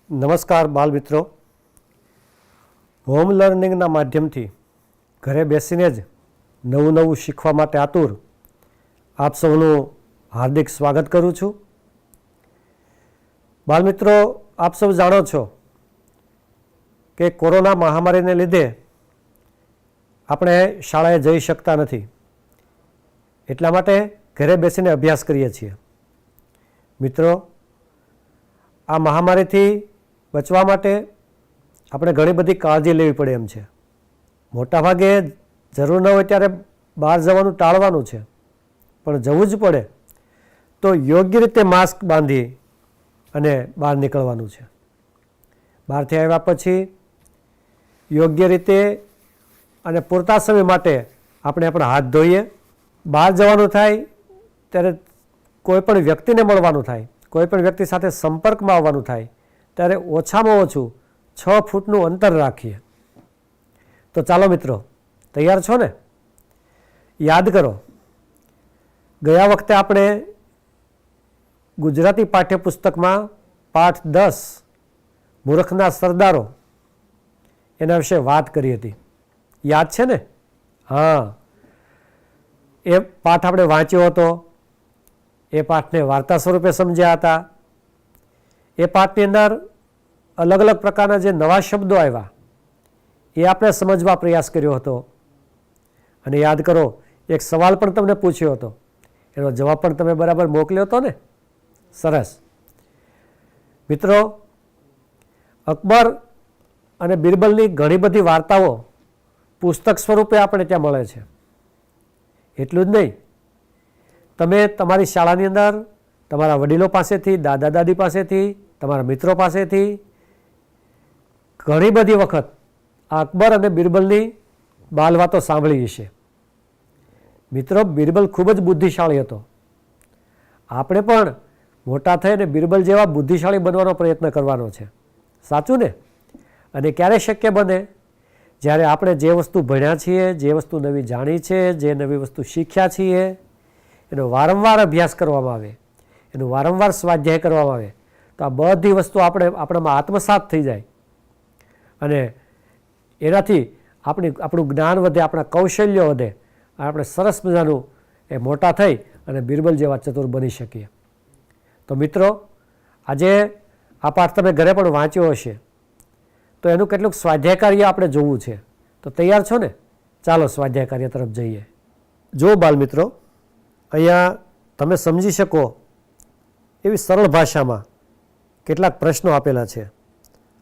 નમસ્કાર બાળ મિત્રો, હોમ લર્નિંગના માધ્યમથી ઘરે બેસીને જ નવું શીખવા માટે આતુર આપ સૌનું હાર્દિક સ્વાગત કરું છું. બાળ મિત્રો, આપ સૌ જાણો છો કે કોરોના મહામારીને લીધે આપણે શાળાએ જઈ શકતા નથી, એટલા માટે ઘરે બેસીને અભ્યાસ કરીએ છીએ. મિત્રો, આ મહામારીથી બચવા માટે આપણે ઘણી બધી કાળજી લેવી પડે એમ છે. મોટાભાગે જરૂર ન હોય ત્યારે બહાર જવાનું ટાળવાનું છે, પણ જવું જ પડે તો યોગ્ય રીતે માસ્ક બાંધી અને બહાર નીકળવાનું છે. બહારથી આવ્યા પછી યોગ્ય રીતે અને પૂરતા સમય માટે આપણે આપણા હાથ ધોઈએ. બહાર જવાનું થાય ત્યારે કોઈ પણ વ્યક્તિને મળવાનું થાય, કોઈ પણ વ્યક્તિ સાથે સંપર્કમાં આવવાનું થાય ત્યારે ઓછામાં ઓછું 6 ફૂટનું અંતર રાખીએ. તો ચાલો મિત્રો, તૈયાર છો ને? યાદ કરો, ગયા વખતે આપણે ગુજરાતી પાઠ્યપુસ્તકમાં પાઠ 10 મૂર્ખના સરદારો એના વિશે વાત કરી હતી. યાદ છે ને? હા, એ પાઠ આપણે વાંચ્યો હતો. એ પાઠને વાર્તા સ્વરૂપે સમજ્યા હતા. એ પાઠની અંદર અલગ અલગ પ્રકારના જે નવા શબ્દો આવ્યા એ આપણે સમજવા પ્રયાસ કર્યો હતો. અને યાદ કરો, એક સવાલ પણ તમને પૂછ્યો હતો, એનો જવાબ પણ તમે બરાબર મોકલ્યો હતો ને? સરસ. મિત્રો, અકબર અને બિરબલની ઘણી બધી વાર્તાઓ પુસ્તક સ્વરૂપે આપણે ત્યાં મળે છે. એટલું જ નહીં, તમે તમારી શાળાની અંદર તમારા વડીલો પાસેથી, દાદા દાદી પાસેથી, તમારા મિત્રો પાસેથી ઘણી બધી વખત આ અકબર અને બિરબલની બાલ વાતો સાંભળી હશે. મિત્રો, બિરબલ ખૂબ જ બુદ્ધિશાળી હતો. આપણે પણ મોટા થઈને બિરબલ જેવા બુદ્ધિશાળી બનવાનો પ્રયત્ન કરવાનો છે. સાચું ને? અને ક્યારે શક્ય બને? જ્યારે આપણે જે વસ્તુ ભણ્યા છીએ, જે વસ્તુ નવી જાણી છે, જે નવી વસ્તુ શીખ્યા છીએ, એનો વારંવાર અભ્યાસ કરવામાં આવે, એનું વારંવાર સ્વાધ્યાય કરવામાં આવે, તો આ બધી વસ્તુ આપણામાં આત્મસાત થઈ જાય અને એનાથી આપણું જ્ઞાન વધે, આપણા કૌશલ્યો વધે, આપણે સરસ મજાનું એ મોટા થઈ અને બિરબલ જેવા ચતુર બની શકીએ. તો મિત્રો, આજે આ પાઠ તમે ઘરે પણ વાંચ્યો હશે, તો એનું કેટલુંક સ્વાધ્યાય કાર્ય આપણે જોવું છે. તો તૈયાર છો ને? ચાલો સ્વાધ્યાય કાર્ય તરફ જઈએ. જો બાળ મિત્રો, અહીંયા તમે સમજી શકો એવી સરળ ભાષામાં કેટલાક પ્રશ્નો આપેલા છે.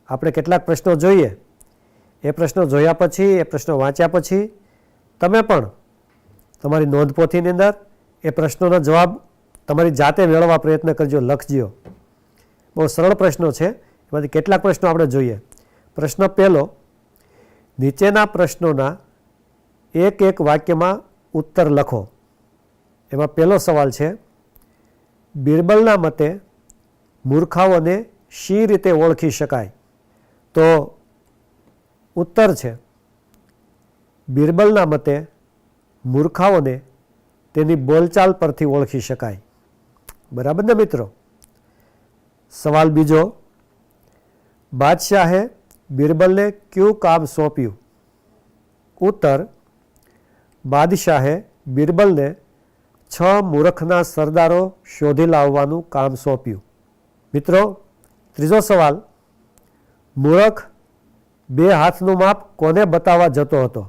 આપણે કેટલાક પ્રશ્નો જોઈએ. એ પ્રશ્નો જોયા પછી, એ પ્રશ્નો વાંચ્યા પછી તમે પણ તમારી નોંધપોથીની અંદર એ પ્રશ્નોના જવાબ તમારી જાતે મેળવવા પ્રયત્ન કરજો, લખજો. બહુ સરળ પ્રશ્નો છે. એમાંથી કેટલાક પ્રશ્નો આપણે જોઈએ. પ્રશ્ન પહેલો, નીચેના પ્રશ્નોના એક વાક્યમાં ઉત્તર લખો. એમાં પહેલો સવાલ છે, બિરબલના મતે મૂર્ખાઓને શી રીતે ઓળખી શકાય? તો ઉત્તર છે, બિરબલના મતે મૂર્ખાઓને તેની બોલચાલ પરથી ઓળખી શકાય. બરાબર ને મિત્રો? સવાલ બીજો, બાદશાહે બિરબલને ક્યું કામ સોંપ્યું? ઉત્તર, બાદશાહે બિરબલને 6 મૂર્ખના સરદારો શોધી લાવવાનું કામ સોંપ્યું. મિત્રો, ત્રીજો સવાલ, મૂર્ખ 2 હાથનું માપ કોને બતાવવા જતો હતો?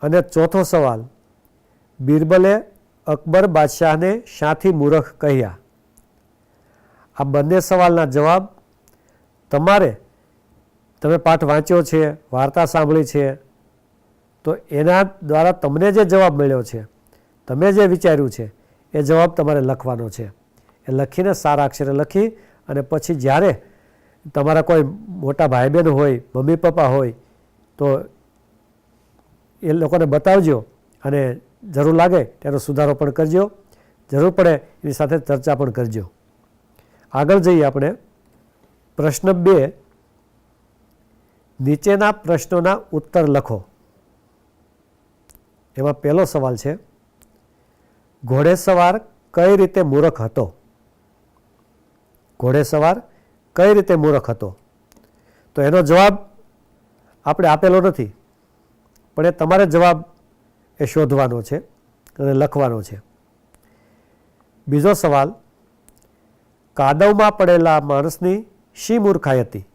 અને ચોથો સવાલ, બિરબલે અકબર બાદશાહને શાથી મૂર્ખ કહ્યા? આ બંને સવાલના જવાબ તમે પાઠ વાંચ્યો છે, વાર્તા સાંભળી છે, તો એના દ્વારા તમને જે જવાબ મળ્યો છે, તમે જે વિચાર્યું છે, એ જવાબ તમારે લખવાનો છે. એ લખીને સારા અક્ષરે લખી અને પછી જ્યારે તમારા કોઈ મોટા ભાઈ બહેન હોય, મમ્મી પપ્પા હોય, તો એ લોકોને બતાવજો અને જરૂર લાગે તેનો સુધારો પણ કરજો. જરૂર પડે એની સાથે ચર્ચા પણ કરજો. આગળ જઈએ આપણે. પ્રશ્ન 2, નીચેના પ્રશ્નોના ઉત્તર લખો. એમાં પહેલો સવાલ છે, ઘોડેસવાર કઈ રીતે મૂર્ખ હતો? ઘોડેસવાર કઈ રીતે મૂર્ખ હતો? તો એનો જવાબ આપણે આપેલો નથી, પણ એ તમારે જવાબ એ શોધવાનો છે અને લખવાનો છે. બીજો સવાલ, કાદવમાં પડેલા માણસની શી મૂર્ખાઈ હતી?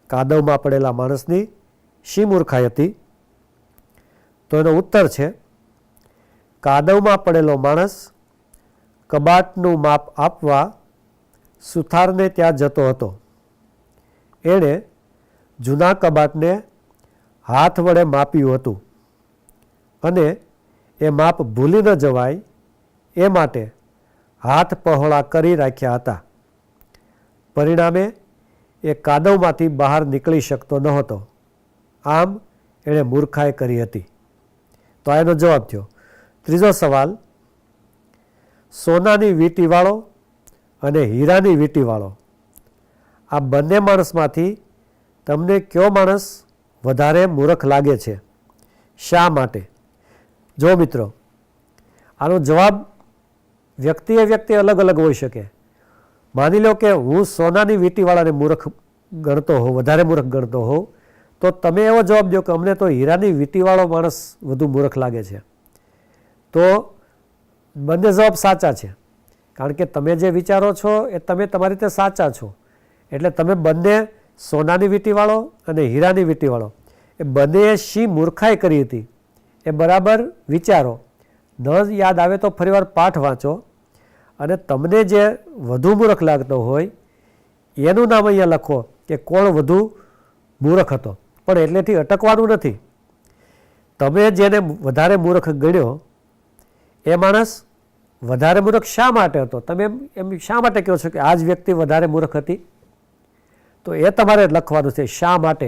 કાદવમાં પડેલા માણસની શી મૂર્ખાઈ હતી? તો એનો ઉત્તર છે, કાદવમાં પડેલો માણસ કબાટનું માપ આપવા સુથારને ત્યાં જતો હતો. એણે જૂના કબાટને હાથ વડે માપ્યું હતું અને એ માપ ભૂલી ન જવાય એ માટે હાથ પહોળા કરી રાખ્યા હતા. પરિણામે એ કાદવમાંથી બહાર નીકળી શકતો નહોતો. આમ એણે મૂર્ખાઈ કરી હતી. તો આ એનો જવાબ થયો. ત્રીજો સવાલ, સોનાની વીંટીવાળો અને હીરાની વીંટીવાળો, આ બંને માણસમાંથી તમને કયો માણસ વધારે મૂર્ખ લાગે છે? શા માટે? જો મિત્રો, આનો જવાબ વ્યક્તિ અલગ અલગ હોઈ શકે. માની લો કે હું સોનાની વીંટીવાળાને મૂર્ખ ગણતો હોઉં, વધારે મૂર્ખ ગણતો હોઉં, તો તમે એવો જવાબ દો કે અમને તો હીરાની વીંટીવાળો માણસ વધુ મૂર્ખ લાગે છે. તો બંને જવાબ સાચા છે, કારણ કે તમે જે વિચારો છો એ તમે તમારી રીતે સાચા છો. એટલે તમે બંને સોનાની વીંટીવાળો અને હીરાની વીંટીવાળો એ બંનેએ શી મૂર્ખાઈ કરી હતી એ બરાબર વિચારો. ન યાદ આવે તો ફરીવાર પાઠ વાંચો અને તમને જે વધુ મૂર્ખ લાગતો હોય એનું નામ અહીંયા લખો કે કોણ વધુ મૂર્ખ હતો. પણ એટલેથી અટકવાનું નથી. તમે જેને વધારે મૂર્ખ ગણ્યો એ માણસ વધારે મૂર્ખ શા માટે હતો? તમે એમ શા માટે કહો છો કે આ જ વ્યક્તિ વધારે મૂર્ખ હતી? તો એ તમારે લખવાનું છે, શા માટે,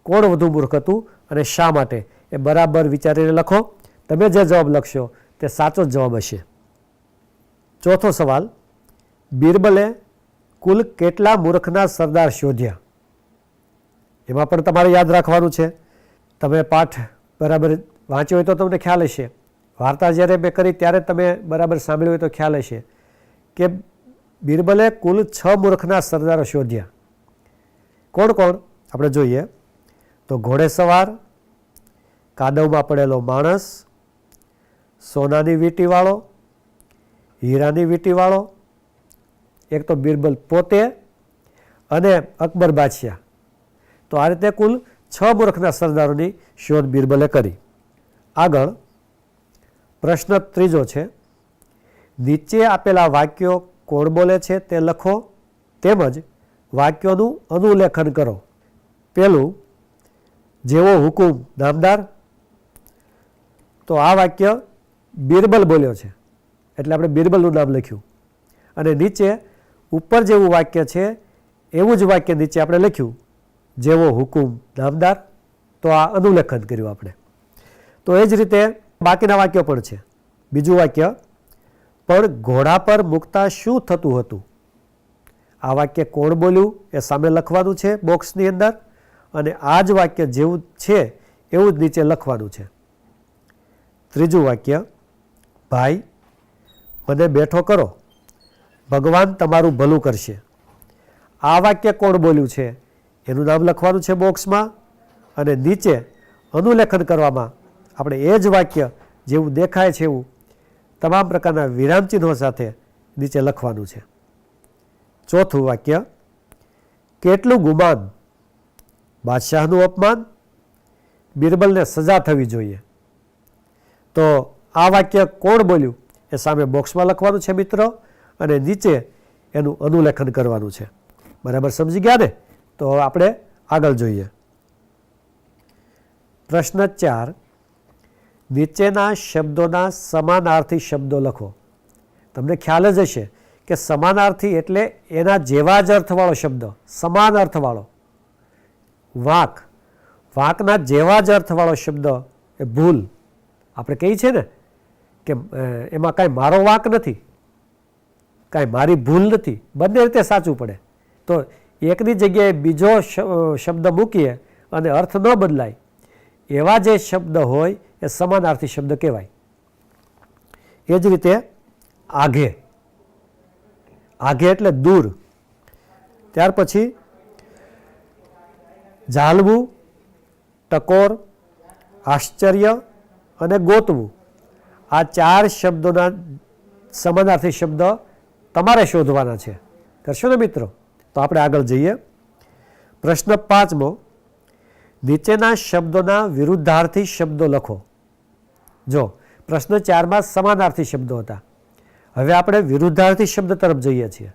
કોણ વધુ મૂર્ખ હતું અને શા માટે. એ બરાબર વિચારીને લખો. તમે જે જવાબ લખશો તે સાચો જ જવાબ હશે. ચોથો સવાલ, બિરબલે કુલ કેટલા મૂર્ખના સરદાર શોધ્યા? એમાં પણ તમારે યાદ રાખવાનું છે. તમે પાઠ બરાબર વાંચ્યો હોય તો તમને ખ્યાલ હશે. વાર્તા જ્યારે મેં કરી ત્યારે તમે બરાબર સાંભળ્યું હોય તો ખ્યાલ હશે કે બિરબલે કુલ 6 મૂર્ખના સરદારો શોધ્યા. કોણ કોણ? આપણે જોઈએ તો ઘોડેસવાર, કાદવમાં પડેલો માણસ, સોનાની વીંટીવાળો, હીરાની વીંટીવાળો, એક તો બિરબલ પોતે અને અકબર બાદશાહ. તો આ રીતે કુલ 6 મૂર્ખના સરદારોની શોધ બિરબલે કરી. આગળ પ્રશ્ન ત્રીજો છે, નીચે આપેલા વાક્યો કોણ બોલે છે તે લખો તેમજ વાક્યોનું અનુલેખન કરો. પહેલું, જેવો હુકુમ નામદાર. તો આ વાક્ય બિરબલ બોલ્યો છે એટલે આપણે બિરબલનું નામ લખ્યું. અને નીચે ઉપર જેવું વાક્ય છે એવું જ વાક્ય નીચે આપણે લખ્યું, જેવો હુકુમ નામદાર. તો આ અનુલેખન કર્યું આપણે. તો એ જ રીતે બાકીના વાક્યો પણ છે. બીજું વાક્ય, પણ ઘોડા પર મૂકતા શું થતું હતું? આ વાક્ય કોણ બોલ્યું એ સામે લખવાનું છે બોક્સની અંદર, અને આ જ વાક્ય જેવું છે એવું જ નીચે લખવાનું છે. ત્રીજું વાક્ય, ભાઈ મને બેઠો કરો, ભગવાન તમારું ભલું કરશે. આ વાક્ય કોણ બોલ્યું છે એનું નામ લખવાનું છે બોક્સમાં, અને નીચે અનુલેખન કરવામાં આપણે એ જ વાક્ય જેવું દેખાય છે એવું તમામ પ્રકારના વિરામચિહ્નો સાથે નીચે લખવાનું છે. ચોથું વાક્ય, કેટલું ગુમાન, બાદશાહનું અપમાન, બિરબલને સજા થવી જોઈએ. તો આ વાક્ય કોણ બોલ્યું એ સામે બોક્સમાં લખવાનું છે મિત્રો, અને નીચે એનું અનુલેખન કરવાનું છે. બરાબર સમજી ગયા ને? તો આપણે આગળ જોઈએ. પ્રશ્ન 4, નીચેના શબ્દોના સમાનાર્થી શબ્દો લખો. તમને ખ્યાલ જ હશે કે સમાનાર્થી એટલે એના જેવા જ અર્થવાળો શબ્દ, સમાન અર્થવાળો. વાંક, વાંકના જેવા જ અર્થવાળો શબ્દ એ ભૂલ. આપણે કહીએ છીએ ને કે એમાં કાંઈ મારો વાંક નથી, કાંઈ મારી ભૂલ નથી, બંને રીતે સાચું પડે. તો એકની જગ્યાએ બીજો શબ્દ મૂકીએ અને અર્થ ન બદલાય એવા જે શબ્દ હોય એ સમાનાર્થી શબ્દ કહેવાય. એ જ રીતે આઘે, આઘે એટલે દૂર. ત્યાર પછી ઝાલવું, ટકોર, આશ્ચર્ય અને ગોતવું, આ 4 શબ્દોના સમાનાર્થી શબ્દ તમારે શોધવાના છે. કરશો ને મિત્રો? તો આપણે આગળ જઈએ. પ્રશ્ન 5મો, નીચેના શબ્દોના વિરુદ્ધાર્થી શબ્દો લખો. જો પ્રશ્ન 4માં સમાનાર્થી શબ્દો હતા, હવે આપણે વિરુદ્ધાર્થી શબ્દ તરફ જઈએ છીએ.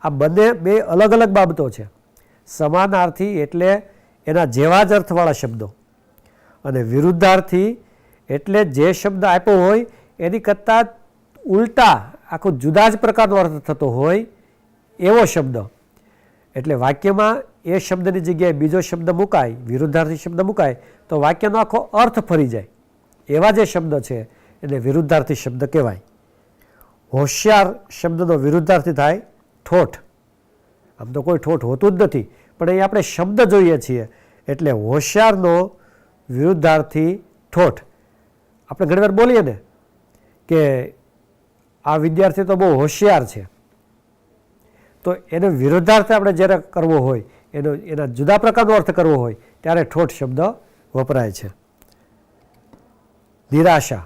આ બે અલગ અલગ બાબતો છે. સમાનાર્થી એટલે એના જેવા જ અર્થવાળા શબ્દો, અને વિરુદ્ધાર્થી એટલે જે શબ્દ આપ્યો હોય એની કરતાં ઉલટા આખો જુદા જ પ્રકારનો અર્થ થતો હોય એવો શબ્દ. એટલે વાક્યમાં એ શબ્દની જગ્યાએ બીજો શબ્દ મુકાય, વિરુદ્ધાર્થી શબ્દ મુકાય તો વાક્યનો આખો અર્થ ફરી જાય. એવા જે શબ્દ છે એને વિરુદ્ધાર્થી શબ્દ કહેવાય. હોશિયાર શબ્દનો વિરુદ્ધાર્થી થાય ઠોઠ. આમ તો કોઈ ઠોઠ હોતું જ નથી, પણ અહીં આપણે શબ્દ જોઈએ છીએ એટલે હોશિયારનો વિરુદ્ધાર્થી ઠોઠ. આપણે ઘણીવાર બોલીએ ને કે આ વિદ્યાર્થી તો બહુ હોશિયાર છે, તો એનો વિરુદ્ધાર્થ આપણે જ્યારે કરવો હોય, એના જુદા પ્રકારનો અર્થ કરવો હોય ત્યારે ઠોઠ શબ્દ વપરાય છે. નિરાશા,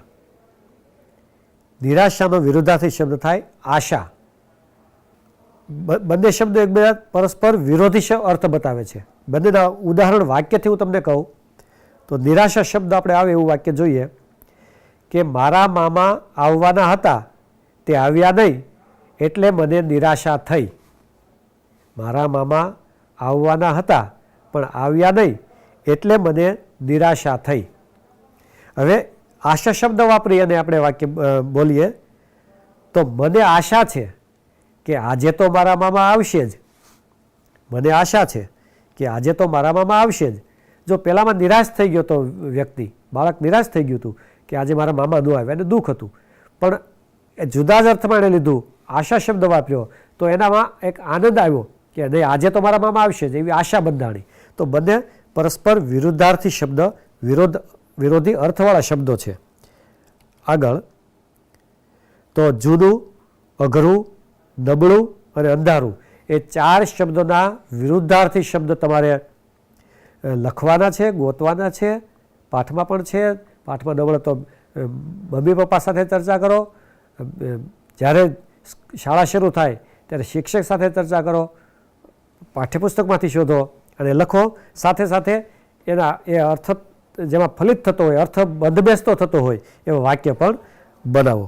નિરાશાનો વિરુદ્ધાર્થી શબ્દ થાય આશા. બંને શબ્દો એકબીજા પરસ્પર વિરોધી અર્થ બતાવે છે. બંનેના ઉદાહરણ વાક્યથી હું તમને કહું તો નિરાશા શબ્દ આપણે આવે એવું વાક્ય જોઈએ કે મારા મામા આવવાના હતા તે આવ્યા નહીં એટલે મને નિરાશા થઈ. મારા મામા આવવાના હતા પણ આવ્યા નહીં એટલે મને નિરાશા થઈ. હવે આશા શબ્દ વાપરી અને આપણે વાક્ય બોલીએ તો મને આશા છે કે આજે તો મારા મામા આવશે જ. મને આશા છે કે આજે તો મારા મામા આવશે જ. જો પહેલામાં નિરાશ થઈ ગયો તો વ્યક્તિ, બાળક નિરાશ થઈ ગયું હતું કે આજે મારા મામા ન આવ્યા, એને દુઃખ હતું, પણ એ જુદા જ અર્થમાં એણે લીધું, આશા શબ્દ વાપર્યો તો એનામાં એક આનંદ આવ્યો કે નહીં આજે તો મારા મામા આવશે જ, એવી આશા બંધાણી. તો બંને પરસ્પર વિરુદ્ધાર્થી શબ્દ, વિરોધી અર્થવાળા શબ્દો છે. આગળ તો જૂનું, અઘરું, નબળું અને અંધારું, એ 4 શબ્દોના વિરુદ્ધાર્થી શબ્દ તમારે લખવાના છે, ગોતવાના છે. પાઠમાં પણ છે. પાઠમાં નબળો તો મમ્મી પપ્પા સાથે ચર્ચા કરો, જ્યારે શાળા શરૂ થાય ત્યારે શિક્ષક સાથે ચર્ચા કરો, પાઠ્યપુસ્તકમાંથી શોધો અને લખો. સાથે સાથે એના એ અર્થ જેમાં ફલિત થતો હોય, અર્થ બંધબેસતો થતો હોય એવા વાક્ય પણ બનાવો.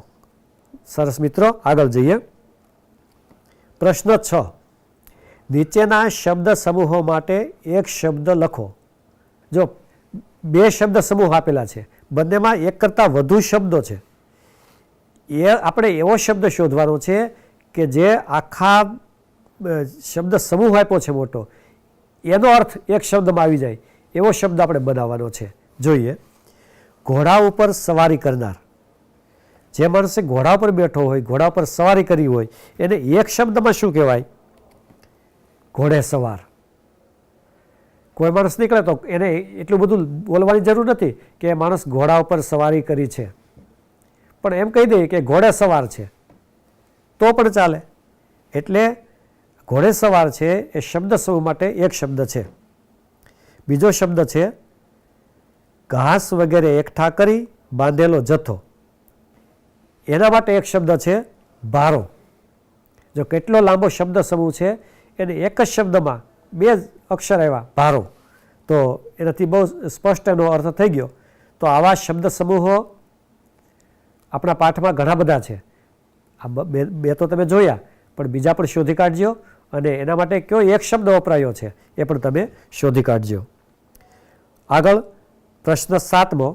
સરસ મિત્રો, આગળ જઈએ. પ્રશ્ન 6, નીચેના શબ્દ સમૂહો માટે એક શબ્દ લખો. જો 2 શબ્દ સમૂહ આપેલા છે, બંનેમાં એક કરતાં વધુ શબ્દો છે. એ આપણે એવો શબ્દ શોધવાનો છે કે જે આખા શબ્દ સમૂહ આપ્યો છે મોટો, એનો અર્થ એક શબ્દમાં આવી જાય એવો શબ્દ આપણે બનાવવાનો છે. જોઈએ. ઘોડા ઉપર સવારી કરનાર. જે માણસે ઘોડા ઉપર બેઠો હોય, ઘોડા ઉપર સવારી કરી હોય, એને એક શબ્દમાં શું કહેવાય? ઘોડે સવાર. કોઈ માણસ નીકળે તો એને એટલું બધું બોલવાની જરૂર નથી કે માણસ ઘોડા ઉપર સવારી કરી છે, પણ એમ કહી દઈએ કે ઘોડે સવાર છે તો પણ ચાલે. એટલે ઘોડે સવાર છે એ શબ્દ સમૂહ માટે એક શબ્દ છે. બીજો શબ્દ છે ઘાસ વગેરે એકઠા કરી બાંધેલો જથ્થો. એના માટે એક શબ્દ છે ભારો. જો કેટલો લાંબો શબ્દ સમૂહ છે એને એક જ શબ્દમાં 2 અક્ષર આવ્યા ભારો, તો એનાથી બહુ સ્પષ્ટ એનો અર્થ થઈ ગયો. તો આવા શબ્દ સમૂહો આપણા પાઠમાં ઘણા બધા છે. આ બે તો તમે જોયા, પણ બીજા પણ શોધી કાઢજો અને એના માટે કયો એક શબ્દ વપરાયો છે એ પણ તમે શોધી કાઢજો. આગળ પ્રશ્ન 7મો,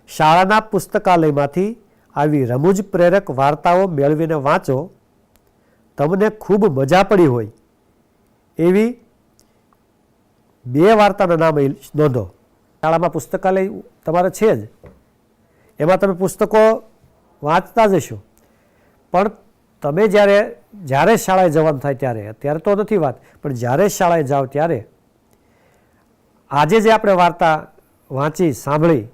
શાળાના પુસ્તકાલયમાંથી આવી રમૂજ પ્રેરક વાર્તાઓ મેળવીને વાંચો. તમને ખૂબ મજા પડી હોય એવી 2 વાર્તાના નામ નોંધો. શાળામાં પુસ્તકાલય તમારે છે જ, એમાં તમે પુસ્તકો વાંચતા જ હશો, પણ તમે જ્યારે શાળાએ જવાનું થાય ત્યારે, અત્યારે તો નથી વાત, પણ જ્યારે શાળાએ જાઓ ત્યારે આજે જે આપણે વાર્તા વાંચી સાંભળી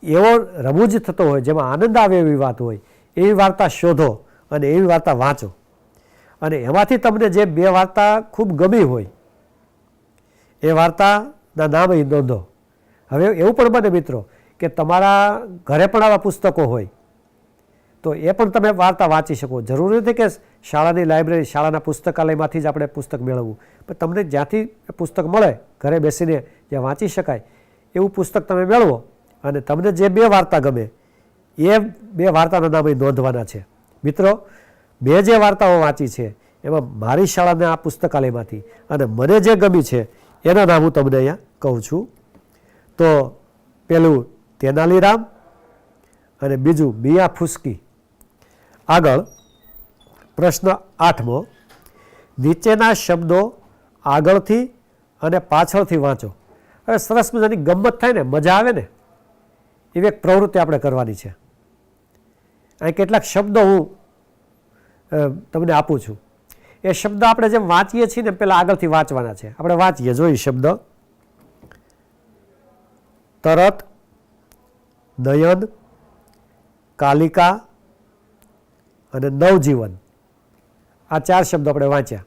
એવો રમૂજ થતો હોય, જેમાં આનંદ આવે એવી વાત હોય, એવી વાર્તા શોધો અને એવી વાર્તા વાંચો. અને એમાંથી તમને જે 2 વાર્તા ખૂબ ગમી હોય એ વાર્તાના નામ અહીં નોંધો. હવે એવું પણ બને મિત્રો કે તમારા ઘરે પણ આવા પુસ્તકો હોય તો એ પણ તમે વાર્તા વાંચી શકો. જરૂરી નથી કે શાળાની લાઇબ્રેરી, શાળાના પુસ્તકાલયમાંથી જ આપણે પુસ્તક મેળવવું, પણ તમને જ્યાંથી પુસ્તક મળે ઘરે બેસીને જ્યાં વાંચી શકાય એવું પુસ્તક તમે મેળવો અને તમને જે 2 વાર્તા ગમે એ 2 વાર્તાના નામ અહીં નોંધવાના છે. મિત્રો, મેં જે વાર્તાઓ વાંચી છે એમાં મારી શાળાના આ પુસ્તકાલયમાંથી અને મને જે ગમી છે એના નામ હું તમને અહીંયા કહું છું. તો પેલું તેનાલીરામ અને બીજું મિયા ફુસકી. આગળ પ્રશ્ન 8મો, નીચેના શબ્દો આગળથી અને પાછળથી વાંચો. હવે સરસ મજાની ગમ્મત થાય ને, મજા આવે ને એવી એક પ્રવૃત્તિ આપણે કરવાની છે. અહીં કેટલાક શબ્દો હું તમને આપું છું. એ શબ્દ આપણે જેમ વાંચીએ છીએ ને પહેલાં આગળથી વાંચવાના છે. આપણે વાંચીએ, જોઈએ શબ્દ. તરત, નયન, કાલિકા અને નવજીવન. આ 4 શબ્દો આપણે વાંચ્યા.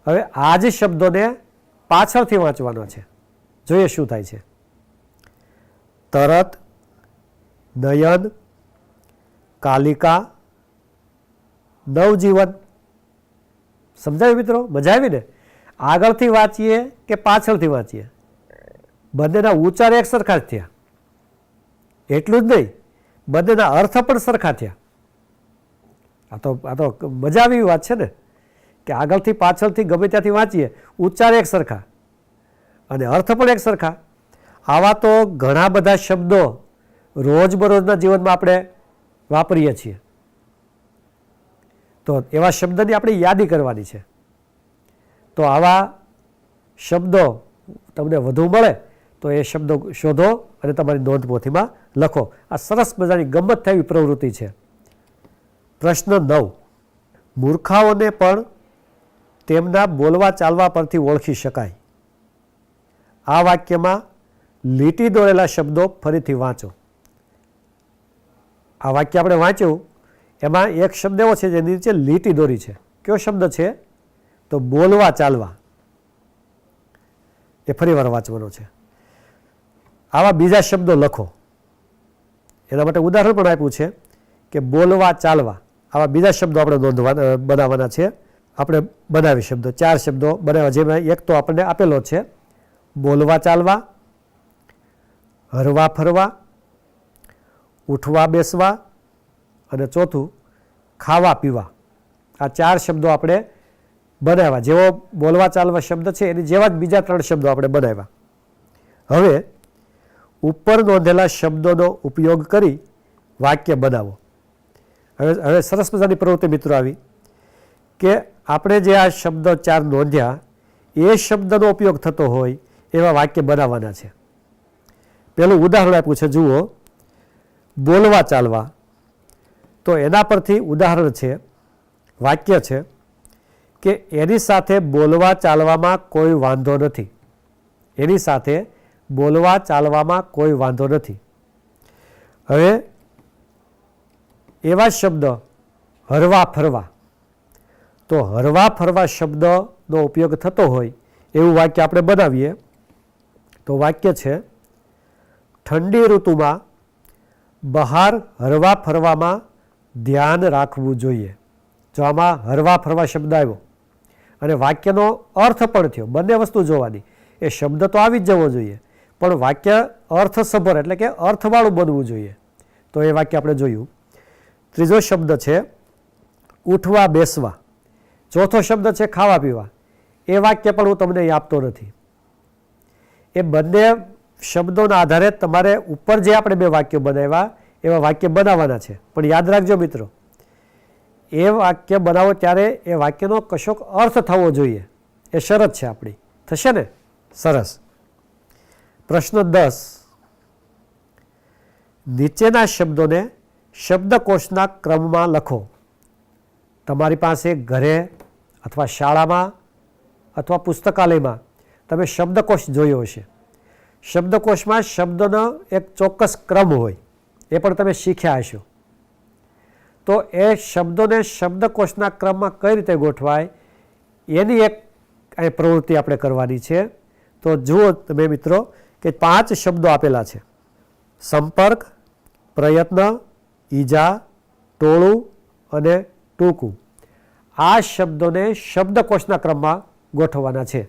હવે આ જ શબ્દોને પાછળથી વાંચવાનો છે. જોઈએ શું થાય છે. તરત, નયન, કાલિકા, નવજીવન. સમજાયું મિત્રો? મજા આવી ને? આગળથી વાંચીએ કે પાછળથી વાંચીએ, બંનેના ઉચ્ચાર એક સરખા જ થયા. એટલું જ નહીં, બંનેના અર્થ પણ સરખા થયા. આ તો મજા આવી વાત છે ને કે આગળથી પાછળથી ગમે ત્યાંથી વાંચીએ, ઉચ્ચાર એક સરખા અને અર્થ પણ એક સરખા. આવા તો ઘણા બધા શબ્દો રોજબરોજના જીવનમાં આપણે વાપરીએ છીએ. તો એવા શબ્દની આપણે યાદી કરવાની છે. તો આવા શબ્દો તમને વધુ મળે તો એ શબ્દો શોધો અને તમારી નોંધપોથીમાં લખો. આ સરસ મજાની ગમ્મત થયેલી પ્રવૃત્તિ છે. પ્રશ્ન 9, મૂર્ખાઓને પણ તેમના બોલવા ચાલવા પરથી ઓળખી શકાય. આ વાક્યમાં લીટી દોરેલા શબ્દો ફરીથી વાંચો. આ વાક્ય આપણે વાંચ્યું, એમાં એક શબ્દ એવો છે જેની નીચે લીટી દોરી છે. કયો શબ્દ છે? તો બોલવા ચાલવા. એ ફરી વાર વાંચવાનો છે. આવા બીજા શબ્દો લખો. એના માટે ઉદાહરણ પણ આપ્યું છે કે બોલવા ચાલવા. આવા બીજા શબ્દો આપણે બનાવવાના છે. આપણે બનાવી શબ્દો, 4 શબ્દો બનાવ્યા, જેમાં એક તો આપણને આપેલો છે બોલવા ચાલવા, હરવા ફરવા, ઉઠવા બેસવા અને ચોથું ખાવા પીવા. આ 4 શબ્દો આપણે બનાવ્યા. જેવો બોલવા ચાલવા શબ્દ છે એની જેવા જ બીજા 3 શબ્દો આપણે બનાવ્યા. હવે ઉપર નોંધેલા શબ્દોનો ઉપયોગ કરી વાક્ય બનાવો. હવે સરસ મજાની પ્રવૃત્તિ મિત્રો આવી કે આપણે જે આ શબ્દો 4 નોંધ્યા એ શબ્દનો ઉપયોગ થતો હોય એવા વાક્ય બનાવવાના છે. પેલું ઉદાહરણ આપ્યું છે, જુઓ. બોલવા ચાલવા, તો એના પરથી ઉદાહરણ છે, વાક્ય છે કે એની સાથે બોલવા ચાલવામાં કોઈ વાંધો નથી. એની સાથે બોલવા ચાલવામાં કોઈ વાંધો નથી. હવે એવા શબ્દ હરવા ફરવા, તો હરવા ફરવા શબ્દનો ઉપયોગ થતો હોય એવું વાક્ય આપણે બનાવીએ. તો વાક્ય છે, ઠંડી ઋતુમાં બહાર હરવા ફરવામાં ધ્યાન રાખવું જોઈએ. જો આમાં હરવા ફરવા શબ્દ આવ્યો અને વાક્યનો અર્થ પણ થયો, બંને વસ્તુ જોવાની. એ શબ્દ તો આવી જ જવો જોઈએ પણ વાક્ય અર્થસભર એટલે કે અર્થવાળું બનવું જોઈએ. તો એ વાક્ય આપણે જોયું. ત્રીજો શબ્દ છે ઉઠવા બેસવા. ચોથો શબ્દ છે ખાવા પીવા. એ વાક્ય પણ હું તમને અહીં આપતો નથી. એ બંને શબ્દોના આધારે તમારે ઉપર જે આપણે 2 વાક્યો બનાવ્યા એવા વાક્ય બનાવવાના છે. પણ યાદ રાખજો મિત્રો, એ વાક્ય બનાવો ત્યારે એ વાક્યનો કશોક અર્થ થવો જોઈએ. એ શરત છે આપણી. થશે ને? સરસ. પ્રશ્ન 10, નીચેના શબ્દોને શબ્દકોશના ક્રમમાં લખો. તમારી પાસે ઘરે અથવા શાળામાં અથવા પુસ્તકાલયમાં તમે શબ્દકોશ જોયો હશે. શબ્દકોશમાં શબ્દનો એક ચોક્કસ ક્રમ હોય, એ પણ તમે શીખ્યા હશો. તો તો એ શબ્દોને શબ્દકોશના ક્રમમાં કઈ રીતે ગોઠવાય એની એક અહીં પ્રવૃત્તિ આપણે કરવાની છે. તો જુઓ તમે મિત્રો કે 5 શબ્દો આપેલા છે: સંપર્ક, પ્રયત્ન, ઈજા, ટોળું અને ટૂંકું. આ શબ્દોને શબ્દકોશના ક્રમમાં ગોઠવવાના છે.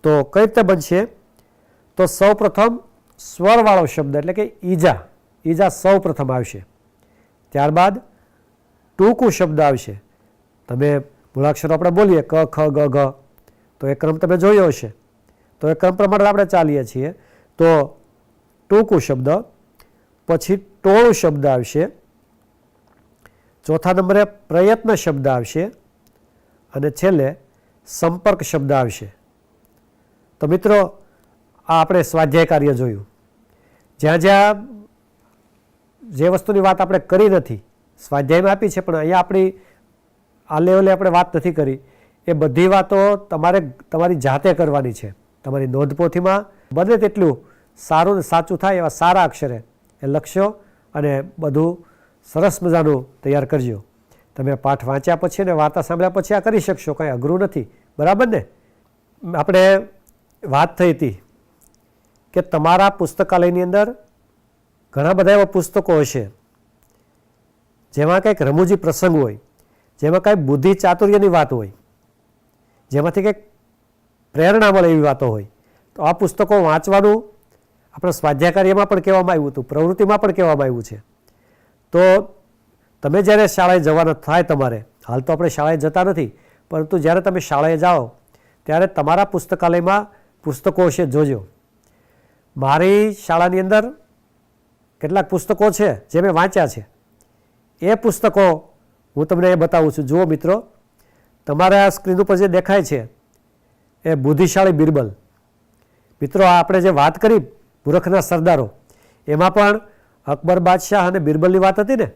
તો કઈ રીતે બનશે? તો સૌ પ્રથમ સ્વરવાળો શબ્દ એટલે કે ઈજા, ઈજા સૌ પ્રથમ આવશે. ત્યારબાદ ટૂંકું શબ્દ આવશે. તમે મૂળાક્ષરો આપણે બોલીએ ક, ખ, ગ, ઘ, તો એ ક્રમ તમે જોયો હશે. તો એ ક્રમ પ્રમાણે આપણે ચાલીએ છીએ. તો ટૂંકું શબ્દ, પછી ટોળું શબ્દ આવશે, ચોથા નંબરે પ્રયત્ન શબ્દ આવશે અને છેલ્લે સંપર્ક શબ્દ આવશે. તો મિત્રો આ આપણે સ્વાધ્યાય કાર્ય જોયું. જ્યાં જ્યાં જે વસ્તુની વાત આપણે કરી નથી સ્વાધ્યાયમાં આપી છે, પણ અહીંયા આપણી આ લેવલે આપણે વાત નથી કરી, એ બધી વાતો તમારે તમારી જાતે કરવાની છે. તમારી નોંધપોથીમાં બને તેટલું સારું ને સાચું થાય એવા સારા અક્ષરે એ લખશો અને બધું સરસ મજાનું તૈયાર કરજો. તમે પાઠ વાંચ્યા પછી અને વાર્તા સાંભળ્યા પછી આ કરી શકશો, કંઈ અઘરું નથી. બરાબર ને? આપણે વાત થઈ હતી કે તમારા પુસ્તકાલયની અંદર ઘણા બધા એવા પુસ્તકો હશે જેમાં કંઈક રમૂજી પ્રસંગ હોય, જેમાં કાંઈ બુદ્ધિ ચાતુર્યની વાત હોય, જેમાંથી કંઈક પ્રેરણા મળે એવી વાતો હોય. તો આ પુસ્તકો વાંચવાનું આપણા સ્વાધ્યાય કાર્યમાં પણ કહેવામાં આવ્યું હતું, પ્રવૃત્તિમાં પણ કહેવામાં આવ્યું છે. તો તમે જ્યારે શાળાએ જવાના થાય, તમારે હાલ તો આપણે શાળાએ જતા નથી, પરંતુ જ્યારે તમે શાળાએ જાઓ ત્યારે તમારા પુસ્તકાલયમાં પુસ્તકો હશે, જોજો. મારી શાળાની અંદર કેટલાક પુસ્તકો છે જે મેં વાંચ્યા છે. એ પુસ્તકો હું તમને એ બતાવું છું. જુઓ મિત્રો, તમારા સ્ક્રીન ઉપર જે દેખાય છે એ બુદ્ધિશાળી બિરબલ. મિત્રો આ આપણે જે વાત કરી મૂર્ખના સરદારો, એમાં પણ અકબર બાદશાહ અને બિરબલની વાત હતી ને,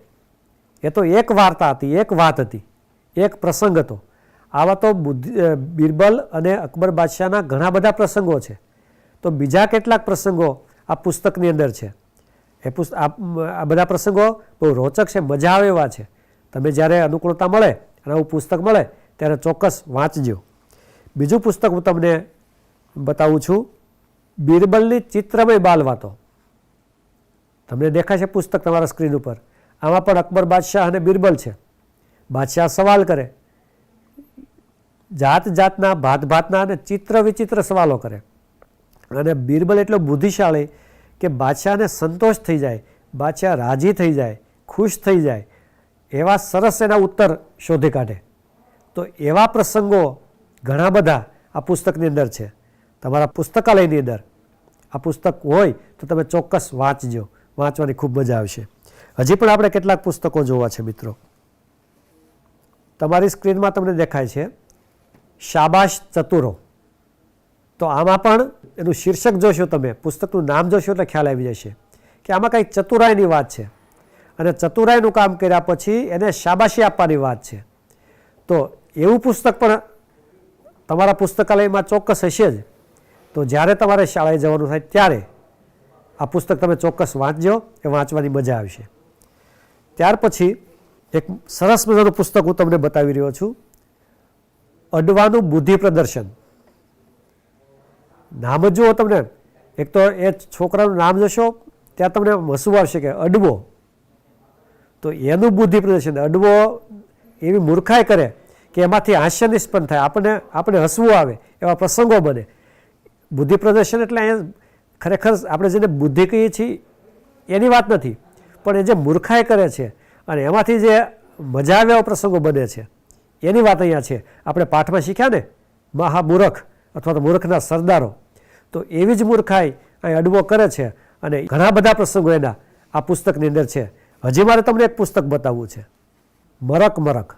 એ તો એક વાર્તા હતી, એક વાત હતી, એક પ્રસંગ હતો. આવા તો બિરબલ અને અકબર બાદશાહના ઘણા બધા પ્રસંગો છે. તો બીજા કેટલાક પ્રસંગો આ પુસ્તકની અંદર છે. આ બધા પ્રસંગો બહુ રોચક છે, મજા આવે એવા છે. તમે જ્યારે અનુકૂળતા મળે અને આવું પુસ્તક મળે ત્યારે ચોક્કસ વાંચજો. બીજું પુસ્તક હું તમને બતાવું છું, બિરબલની ચિત્રમય બાલ વાતો. તમને દેખાય છે પુસ્તક તમારા સ્ક્રીન ઉપર. આમાં પણ અકબર બાદશાહ અને બિરબલ છે. બાદશાહ સવાલ કરે, જાત જાતના ભાત ભાતના અને ચિત્ર વિચિત્ર સવાલો કરે, અને બિરબલ એટલો બુદ્ધિશાળી કે બાદશાહને સંતોષ થઈ જાય, બાદશાહ રાજી થઈ જાય, ખુશ થઈ જાય એવા સરસ એના ઉત્તર શોધી કાઢે. તો એવા પ્રસંગો ઘણા બધા આ પુસ્તકની અંદર છે. તમારા પુસ્તકાલયની અંદર આ પુસ્તક હોય તો તમે ચોક્કસ વાંચજો, વાંચવાની ખૂબ મજા આવશે. હજી પણ આપણે કેટલાક પુસ્તકો જોવા છે મિત્રો. તમારી સ્ક્રીનમાં તમને દેખાય છે શાબાશ ચતુરો. તો આમાં પણ એનું શીર્ષક જોશો, તમે પુસ્તકનું નામ જોશો એટલે ખ્યાલ આવી જશે કે આમાં કંઈક ચતુરાઈની વાત છે, અને ચતુરાઈનું કામ કર્યા પછી એને શાબાશી આપવાની વાત છે. તો એવું પુસ્તક પણ તમારા પુસ્તકાલયમાં ચોક્કસ હશે જ. તો જ્યારે તમારે શાળાએ જવાનું થાય ત્યારે આ પુસ્તક તમે ચોક્કસ વાંચજો, એ વાંચવાની મજા આવશે. ત્યાર પછી એક સરસ મજાનું પુસ્તક હું તમને બતાવી રહ્યો છું, અડવાનું બુદ્ધિ પ્રદર્શન. નામ જ જુઓ તમને, એક તો એ છોકરાનું નામ જોશો ત્યાં તમને હસવું આવશે કે અડવો. તો એનું બુદ્ધિ પ્રદર્શન, અડવો એવી મૂર્ખાઈ કરે કે એમાંથી હાસ્ય નિષ્પન્ન થાય, આપણે હસવું આવે એવા પ્રસંગો બને. બુદ્ધિ પ્રદર્શન એટલે અહીંયા ખરેખર આપણે જેને બુદ્ધિ કહીએ છીએ એની વાત નથી, પણ એ જે મૂર્ખાઈ કરે છે અને એમાંથી જે મજા આવે એવા પ્રસંગો બને છે એની વાત અહીંયા છે. આપણે પાઠમાં શીખ્યા ને મહામૂર્ખ અથવા તો મૂર્ખના સરદારો, તો એવી જ મૂર્ખાઈ અહીં અડવો કરે છે અને ઘણા બધા પ્રસંગો એના આ પુસ્તકની અંદર છે. હજી મારે તમને એક પુસ્તક બતાવવું છે, મરક મરક.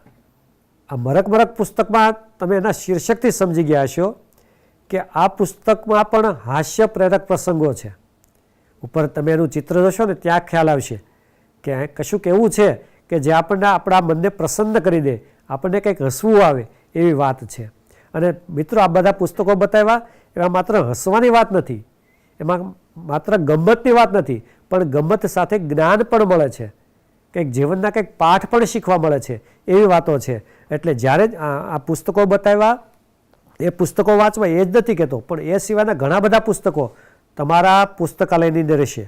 આ મરક મરક પુસ્તકમાં તમે એના શીર્ષકથી સમજી ગયા હશો કે આ પુસ્તકમાં પણ હાસ્ય પ્રેરક પ્રસંગો છે. ઉપર તમે એનું ચિત્ર જોશો ને ત્યાં ખ્યાલ આવશે કે કશુંક એવું છે કે જે આપણને આપણા મનને પ્રસન્ન કરી દે, આપણને કંઈક હસવું આવે એવી વાત છે. અને મિત્રો આ બધા પુસ્તકો બતાવ્યા એમાં માત્ર હસવાની વાત નથી, એમાં માત્ર ગમ્મતની વાત નથી, પણ ગમ્મત સાથે જ્ઞાન પણ મળે છે. કંઈક જીવનના કંઈક પાઠ પણ શીખવા મળે છે, એવી વાતો છે. એટલે જ્યારે જ આ પુસ્તકો બતાવ્યા, એ પુસ્તકો વાંચવા એ જ નથી કહેતો, પણ એ સિવાયના ઘણા બધા પુસ્તકો તમારા પુસ્તકાલયની અંદર હશે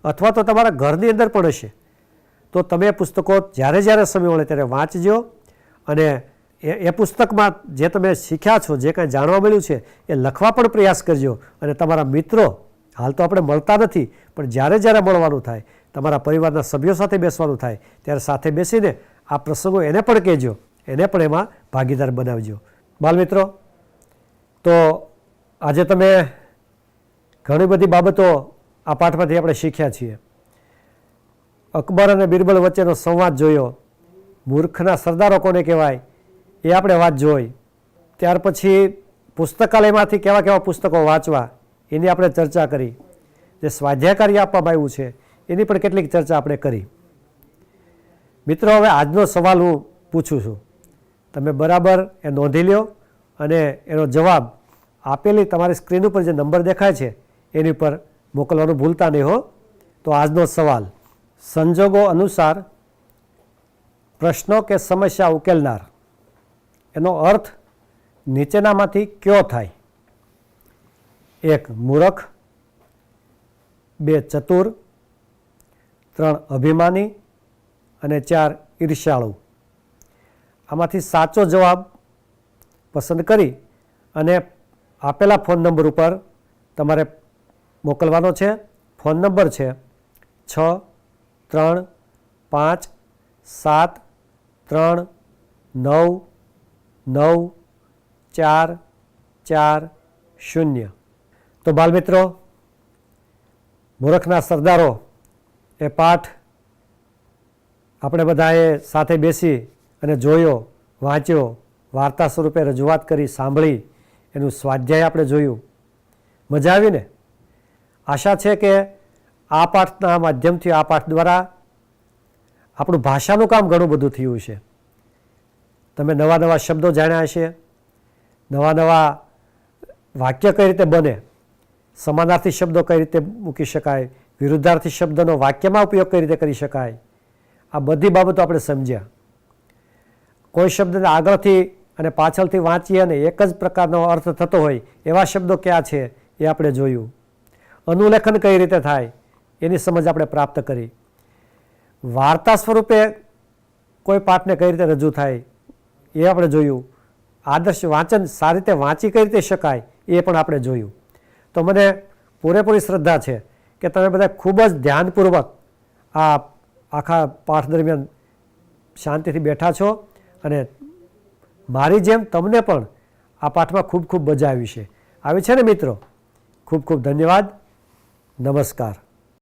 અથવા તો તમારા ઘરની અંદર પણ હશે. તો તમે પુસ્તકો જ્યારે જ્યારે સમય મળે ત્યારે વાંચજો અને એ પુસ્તકમાં જે તમે શીખ્યા છો, જે કાંઈ જાણવા મળ્યું છે એ લખવા પણ પ્રયાસ કરજો. અને તમારા મિત્રો, હાલ તો આપણે મળતા નથી, પણ જ્યારે જ્યારે મળવાનું થાય, તમારા પરિવારના સભ્યો સાથે બેસવાનું થાય, ત્યારે સાથે બેસીને આ પ્રસંગો એને પણ કહેજો, એને પણ એમાં ભાગીદાર બનાવજો. બાળમિત્રો, તો આજે તમે ઘણી બધી બાબતો આ પાઠમાંથી આપણે શીખ્યા છીએ. અકબર અને બિરબલ વચ્ચેનો સંવાદ જોયો, મૂર્ખના સરદારો કોને કહેવાય એ આપણે વાત જોઈ. ત્યાર પછી પુસ્તકાલયમાંથી કેવા કેવા પુસ્તકો વાંચવા એની આપણે ચર્ચા કરી. જે સ્વાધ્યાય કાર્ય આપવામાં આવ્યું છે એની પણ કેટલીક ચર્ચા આપણે કરી. મિત્રો, હવે આજનો સવાલ હું પૂછું છું, તમે બરાબર એ નોંધી લ્યો અને એનો જવાબ આપેલી તમારી સ્ક્રીન ઉપર જે નંબર દેખાય છે એની પર મોકલવાનું ભૂલતા નહીં હો. તો આજનો સવાલ: સંજોગો અનુસાર પ્રશ્નો કે સમસ્યા ઉકેલનાર એનો અર્થ નીચેનામાંથી કયો થાય? 1 મૂર્ખ, 2 ચતુર, 3 અભિમાની અને 4 ઈર્ષ્યાળુ. આમાંથી સાચો જવાબ પસંદ કરી અને આપેલા ફોન નંબર ઉપર તમારે મોકલવાનો છે. ફોન નંબર છે 6 3 5 7 3 9 9 4 4 0. તો બાળમિત્રો, મૂર્ખના સરદારો એ પાઠ આપણે બધાએ સાથે બેસી અને જોયો, વાંચ્યો, વાર્તા સ્વરૂપે રજૂઆત કરી, સાંભળી, એનું સ્વાધ્યાય આપણે જોયું. મજા આવી ને? આશા છે કે આ પાઠના માધ્યમથી, આ પાઠ દ્વારા આપણું ભાષાનું કામ ઘણું બધું થયું છે. તમે નવા નવા શબ્દો જાણ્યા હશે, નવા નવા વાક્ય કઈ રીતે બને, સમાનાર્થી શબ્દો કઈ રીતે મૂકી શકાય, વિરુદ્ધાર્થી શબ્દનો વાક્યમાં ઉપયોગ કઈ રીતે કરી શકાય, આ બધી બાબતો આપણે સમજ્યા. કોઈ શબ્દને આગળથી અને પાછળથી વાંચીએ અને એક જ પ્રકારનો અર્થ થતો હોય એવા શબ્દો ક્યાં છે એ આપણે જોયું. અનુલેખન કઈ રીતે થાય એની સમજ આપણે પ્રાપ્ત કરી. વાર્તા સ્વરૂપે કોઈ પાઠને કઈ રીતે રજૂ થાય એ આપણે જોયું. આદર્શ વાંચન સારી રીતે વાંચી કઈ રીતે શકાય એ પણ આપણે જોયું. તો મને પૂરેપૂરી શ્રદ્ધા છે કે તમે બધા ખૂબ જ ધ્યાનપૂર્વક આ આખા પાઠ દરમિયાન શાંતિથી બેઠા છો અને મારી જેમ તમને પણ આ પાઠમાં ખૂબ ખૂબ મજા આવી છે. આવી છે ને મિત્રો? ખૂબ ખૂબ ધન્યવાદ. નમસ્કાર.